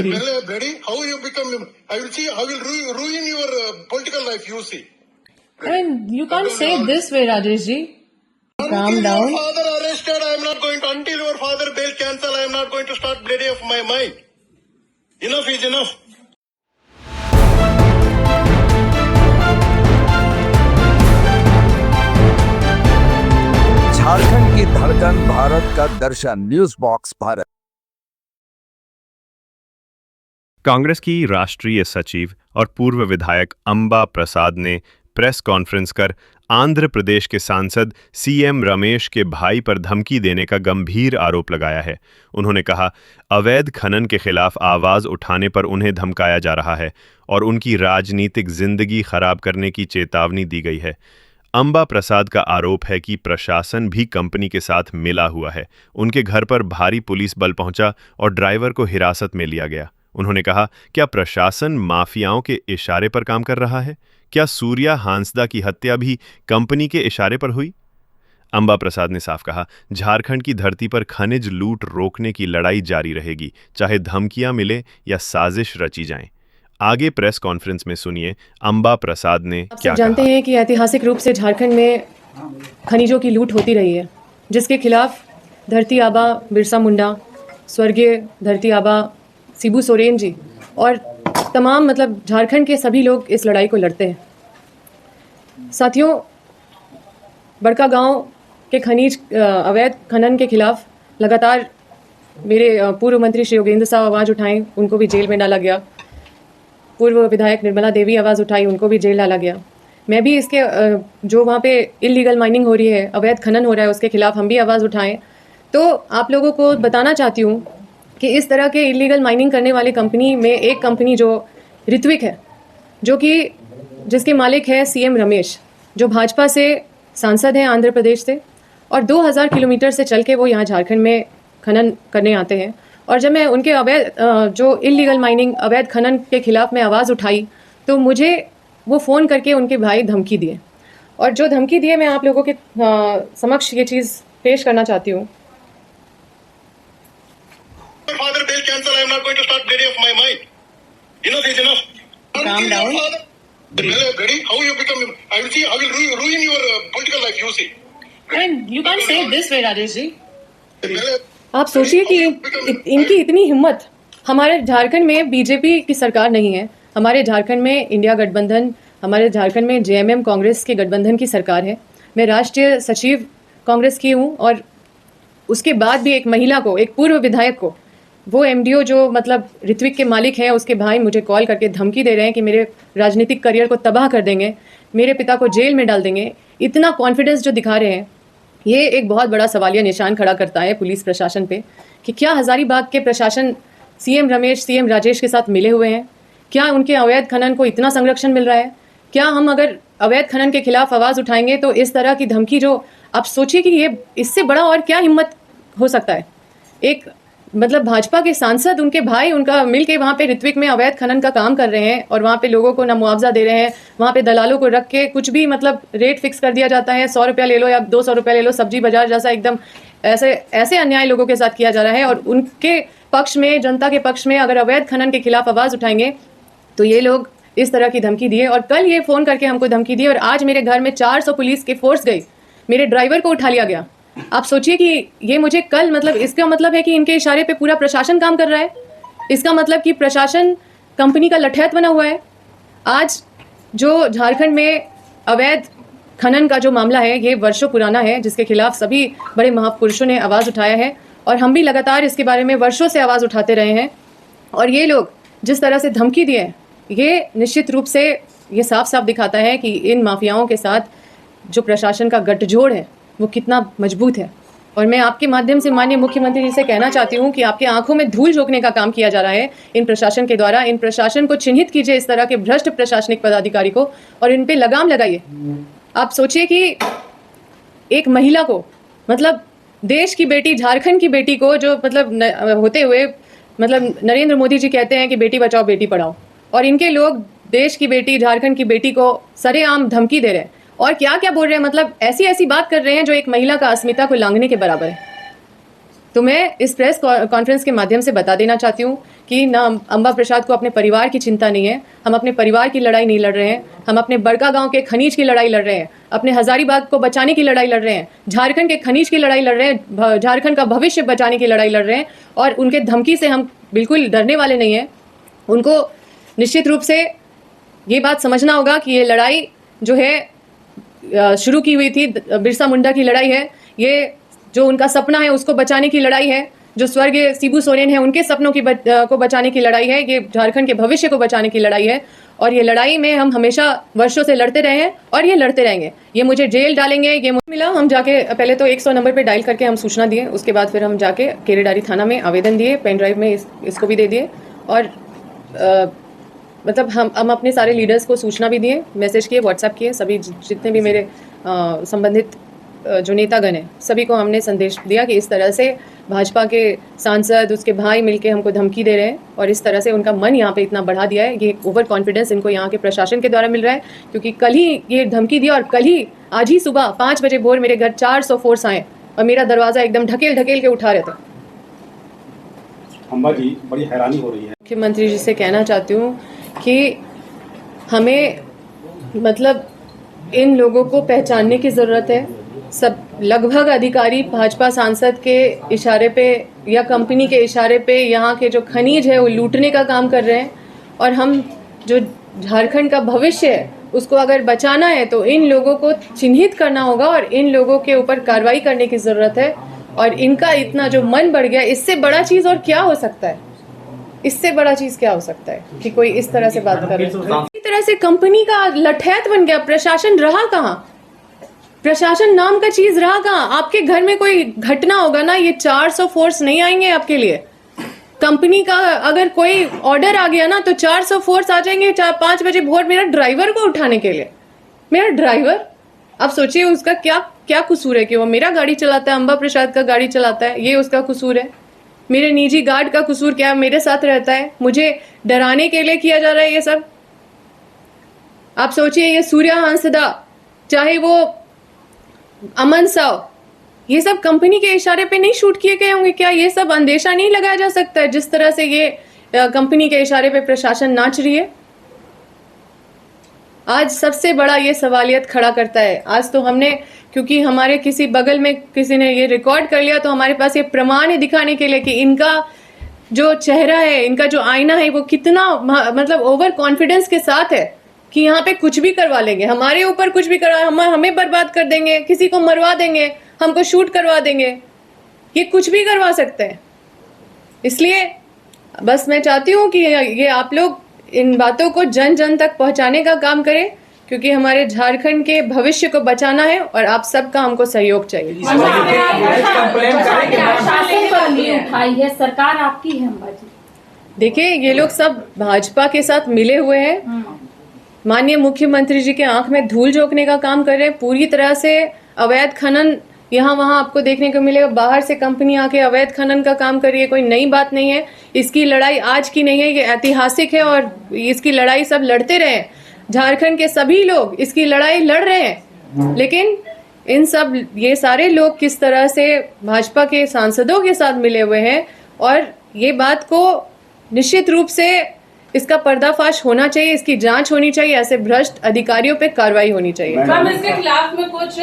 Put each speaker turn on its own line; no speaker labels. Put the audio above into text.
Bloody, how you become? I will see. I will ruin your political life. You see.
I mean, you can't say it this way, Rajesh ji. Calm down.
Your father arrested. I am not going to until your father bail cancel. I am not going to start bloody of my mind. Enough is enough.
Jharkhand की धड़कन, भारत का दर्शन, news box Bharat.
Congress की राष्ट्रीय सचिव और पूर्व विधायक अंबा प्रसाद ने प्रेस कॉन्फ्रेंस कर आंध्र प्रदेश के सांसद सीएम रमेश के भाई पर धमकी देने का गंभीर आरोप लगाया है। उन्होंने कहा, अवैध खनन के खिलाफ आवाज उठाने पर उन्हें धमकाया जा रहा है और उनकी राजनीतिक जिंदगी खराब करने की चेतावनी दी गई है। अंबा प्रसाद का आरोप है कि प्रशासन भी कंपनी के साथ मिला हुआ है। उनके घर पर भारी पुलिस बल पहुंचा और ड्राइवर को हिरासत में लिया गया। उन्होंने कहा, क्या प्रशासन माफियाओं के इशारे पर काम कर रहा है? क्या सूर्या हांसदा की हत्या भी कंपनी के इशारे पर हुई? अंबा प्रसाद ने साफ कहा, झारखंड की धरती पर खनिज लूट रोकने की लड़ाई जारी रहेगी, चाहे धमकियां मिले या साजिश रची जाएं। आगे प्रेस कॉन्फ्रेंस में सुनिए अंबा प्रसाद ने क्या
जानते हैं कि ऐतिहासिक रूप से झारखंड में खनिजों की लूट होती रही है, जिसके खिलाफ धरती आबा बिरसा मुंडा, स्वर्गीय धरती आबा शिबू सोरेन जी और तमाम झारखंड के सभी लोग इस लड़ाई को लड़ते हैं। साथियों, बड़का गांव के खनिज अवैध खनन के खिलाफ लगातार मेरे पूर्व मंत्री श्री योगेंद्र साहब आवाज़ उठाएं, उनको भी जेल में डाला गया। पूर्व विधायक निर्मला देवी आवाज़ उठाई, उनको भी जेल डाला गया। मैं भी इसके जो वहाँ पे इलीगल माइनिंग हो रही है, अवैध खनन हो रहा है, उसके खिलाफ हम भी आवाज़ उठाएं। तो आप लोगों को बताना चाहती हूँ कि इस तरह के इलीगल माइनिंग करने वाली कंपनी में एक कंपनी जो ऋत्विक है, जो कि जिसके मालिक है सीएम रमेश, जो भाजपा से सांसद हैं आंध्र प्रदेश से, और 2000 किलोमीटर से चल के वो यहाँ झारखंड में खनन करने आते हैं। और जब मैं उनके अवैध जो इलीगल माइनिंग अवैध खनन के खिलाफ मैं आवाज़ उठाई, तो मुझे वो फ़ोन करके उनके भाई धमकी दिए, और जो धमकी दिए मैं आप लोगों के समक्ष ये चीज़ पेश करना चाहती हूँ।
Father bail cancel. I am not going to start bloody of my mind. Enough is enough.
Calm down.
Bloody, how you become? I will see. I will ruin your political life. You see.
I mean, you can't say it this way, Rajesh जी। आप सोचिए कि इनकी इतनी हिम्मत। हमारे झारखंड में BJP की सरकार नहीं है, हमारे झारखंड में इंडिया गठबंधन, हमारे झारखंड में जेएमएम कांग्रेस के गठबंधन की सरकार है। मैं राष्ट्रीय सचिव कांग्रेस की हूँ, और उसके बाद भी एक महिला को, एक पूर्व विधायक को, वो एमडीओ जो ऋत्विक के मालिक हैं, उसके भाई मुझे कॉल करके धमकी दे रहे हैं कि मेरे राजनीतिक करियर को तबाह कर देंगे, मेरे पिता को जेल में डाल देंगे। इतना कॉन्फिडेंस जो दिखा रहे हैं, ये एक बहुत बड़ा सवालिया निशान खड़ा करता है पुलिस प्रशासन पे कि क्या हजारीबाग के प्रशासन सीएम रमेश, सीएम राजेश के साथ मिले हुए हैं? क्या उनके अवैध खनन को इतना संरक्षण मिल रहा है? क्या हम अगर अवैध खनन के खिलाफ आवाज़ उठाएंगे तो इस तरह की धमकी, जो आप सोचिए कि ये इससे बड़ा और क्या हिम्मत हो सकता है? एक भाजपा के सांसद, उनके भाई, उनका मिलके वहाँ पे ऋत्विक में अवैध खनन का काम कर रहे हैं, और वहाँ पे लोगों को ना मुआवजा दे रहे हैं, वहाँ पे दलालों को रख के कुछ भी रेट फिक्स कर दिया जाता है, 100 रुपया ले लो या 200 रुपया ले लो, सब्जी बाजार जैसा एकदम ऐसे अन्याय लोगों के साथ किया जा रहा है। और उनके पक्ष में, जनता के पक्ष में अगर अवैध खनन के खिलाफ आवाज़ उठाएंगे तो ये लोग इस तरह की धमकी दिए, और कल ये फ़ोन करके हमको धमकी दी, और आज मेरे घर में 400 पुलिस की फोर्स गई, मेरे ड्राइवर को उठा लिया गया। आप सोचिए कि ये मुझे कल इसका मतलब है कि इनके इशारे पे पूरा प्रशासन काम कर रहा है। इसका मतलब कि प्रशासन कंपनी का लठैत बना हुआ है। आज जो झारखंड में अवैध खनन का जो मामला है, ये वर्षों पुराना है, जिसके खिलाफ सभी बड़े महापुरुषों ने आवाज़ उठाया है, और हम भी लगातार इसके बारे में वर्षों से आवाज़ उठाते रहे हैं। और ये लोग जिस तरह से धमकी दिए, ये निश्चित रूप से ये साफ साफ दिखाता है कि इन माफियाओं के साथ जो प्रशासन का गठजोड़ है वो कितना मजबूत है। और मैं आपके माध्यम से माननीय मुख्यमंत्री जी से कहना चाहती हूँ कि आपके आंखों में धूल झोंकने का काम किया जा रहा है इन प्रशासन के द्वारा। इन प्रशासन को चिन्हित कीजिए, इस तरह के भ्रष्ट प्रशासनिक पदाधिकारी को, और इन पे लगाम लगाइए। आप सोचिए कि एक महिला को, देश की बेटी, झारखंड की बेटी को, जो होते हुए नरेंद्र मोदी जी कहते हैं कि बेटी बचाओ बेटी पढ़ाओ, और इनके लोग देश की बेटी, झारखंड की बेटी को सरेआम धमकी दे रहे हैं, और क्या क्या बोल रहे हैं, ऐसी ऐसी बात कर रहे हैं जो एक महिला का अस्मिता को लांघने के बराबर है। तो मैं इस प्रेस कॉन्फ्रेंस के माध्यम से बता देना चाहती हूँ कि कि ना अम्बा प्रसाद को अपने परिवार की चिंता नहीं है। हम अपने परिवार की लड़ाई नहीं लड़ रहे हैं, हम अपने बड़का गांव के खनीज की लड़ाई लड़ रहे हैं, अपने हजारीबाग को बचाने की लड़ाई लड़ रहे हैं, झारखंड के खनीज की लड़ाई लड़ रहे हैं, झारखंड का भविष्य बचाने की लड़ाई लड़ रहे हैं। और उनके धमकी से हम बिल्कुल डरने वाले नहीं हैं। उनको निश्चित रूप से ये बात समझना होगा कि ये लड़ाई जो है शुरू की हुई थी, बिरसा मुंडा की लड़ाई है। ये जो उनका सपना है उसको बचाने की लड़ाई है, जो स्वर्गीय शिबू सोरेन है उनके सपनों की को बचाने की लड़ाई है, ये झारखंड के भविष्य को बचाने की लड़ाई है। और ये लड़ाई में हम हमेशा वर्षों से लड़ते रहे हैं और ये लड़ते रहेंगे। ये मुझे जेल डालेंगे, ये मुझे मिला, हम जाके पहले तो 100 नंबर पे डायल करके हम सूचना दिए, उसके बाद फिर हम जाके केरेडारी थाना में आवेदन दिए, पेन ड्राइव में इसको भी दे दिए। और मतलब हम अपने सारे लीडर्स को सूचना भी दिए, मैसेज किए, व्हाट्सएप किए, सभी जितने भी मेरे संबंधित जो नेतागण हैं सभी को हमने संदेश दिया कि इस तरह से भाजपा के सांसद उसके भाई मिलके हमको धमकी दे रहे हैं और इस तरह से उनका मन यहाँ पे इतना बढ़ा दिया है। ये ओवर कॉन्फिडेंस इनको यहाँ के प्रशासन के द्वारा मिल रहा है, क्योंकि कल ही ये धमकी दिया और कल ही आज ही सुबह 5 बजे भोर मेरे घर 400 फोर्स आए और मेरा दरवाजा एकदम ढकेल ढकेल के उठा रहे थे।
अम्बा जी, बड़ी हैरानी हो रही है।
मुख्यमंत्री जी से कहना चाहती हूँ कि हमें मतलब इन लोगों को पहचानने की ज़रूरत है। सब लगभग अधिकारी भाजपा सांसद के इशारे पे या कंपनी के इशारे पे यहाँ के जो खनिज है वो लूटने का काम कर रहे हैं। और हम जो झारखंड का भविष्य है उसको अगर बचाना है तो इन लोगों को चिन्हित करना होगा और इन लोगों के ऊपर कार्रवाई करने की ज़रूरत है। और इनका इतना जो मन बढ़ गया, इससे बड़ा चीज़ और क्या हो सकता है? इससे बड़ा चीज़ क्या हो सकता है कि कोई इस तरह से बात कर रहा है? इस तरह से कंपनी का लठैत बन गया। प्रशासन रहा कहाँ? प्रशासन नाम का चीज रहा कहाँ? आपके घर में कोई घटना होगा ना, ये 400 फोर्स नहीं आएंगे आपके लिए। कंपनी का अगर कोई ऑर्डर आ गया ना तो 400 फोर्स आ जाएंगे 4-5 बजे भोर मेरा ड्राइवर को उठाने के लिए। मेरा ड्राइवर, आप सोचिए उसका क्या कसूर है कि वो मेरा गाड़ी चलाता है, अम्बा प्रसाद का गाड़ी चलाता है, ये उसका कसूर है? मेरे निजी गार्ड का कसूर क्या है? मेरे साथ रहता है, मुझे डराने के लिए किया जा रहा है ये सब। आप सोचिए ये सूर्या हंसदा, चाहे वो अमन साव, ये सब कंपनी के इशारे पे नहीं शूट किए गए होंगे क्या? ये सब अंदेशा नहीं लगाया जा सकता है जिस तरह से ये कंपनी के इशारे पे प्रशासन नाच रही है? आज सबसे बड़ा ये सवालियत खड़ा करता है। आज तो हमने, क्योंकि हमारे किसी बगल में किसी ने ये रिकॉर्ड कर लिया तो हमारे पास ये प्रमाण है दिखाने के लिए कि इनका जो चेहरा है, इनका जो आईना है वो कितना मतलब ओवर कॉन्फिडेंस के साथ है कि यहाँ पे कुछ भी करवा लेंगे, हमारे ऊपर कुछ भी करवा, हमें बर्बाद कर देंगे, किसी को मरवा देंगे, हमको शूट करवा देंगे, ये कुछ भी करवा सकते हैं। इसलिए बस मैं चाहती हूँ कि ये आप लोग इन बातों को जन जन तक पहुँचाने का काम करें, क्योंकि हमारे झारखंड के भविष्य को बचाना है और आप सबका हमको सहयोग चाहिए।
सरकार आपकी है अम्बा जी।
देखिए ये लोग सब भाजपा के साथ मिले हुए हैं, माननीय मुख्यमंत्री जी के आंख में धूल झोंकने का काम कर रहे हैं। पूरी तरह से अवैध खनन यहाँ वहाँ आपको देखने को मिलेगा, बाहर से कंपनी आके अवैध खनन का काम कर रही है, कोई नई बात नहीं है। इसकी लड़ाई आज की नहीं है, ये ऐतिहासिक है और इसकी लड़ाई सब लड़ते रहे। झारखंड के सभी लोग इसकी लड़ाई लड़ रहे हैं, लेकिन इन सब ये सारे लोग किस तरह से भाजपा के सांसदों के साथ मिले हुए हैं और ये बात को निश्चित रूप से इसका पर्दाफाश होना चाहिए, इसकी जांच होनी चाहिए, ऐसे भ्रष्ट अधिकारियों पे कार्रवाई होनी चाहिए।
इसके खिलाफ में कुछ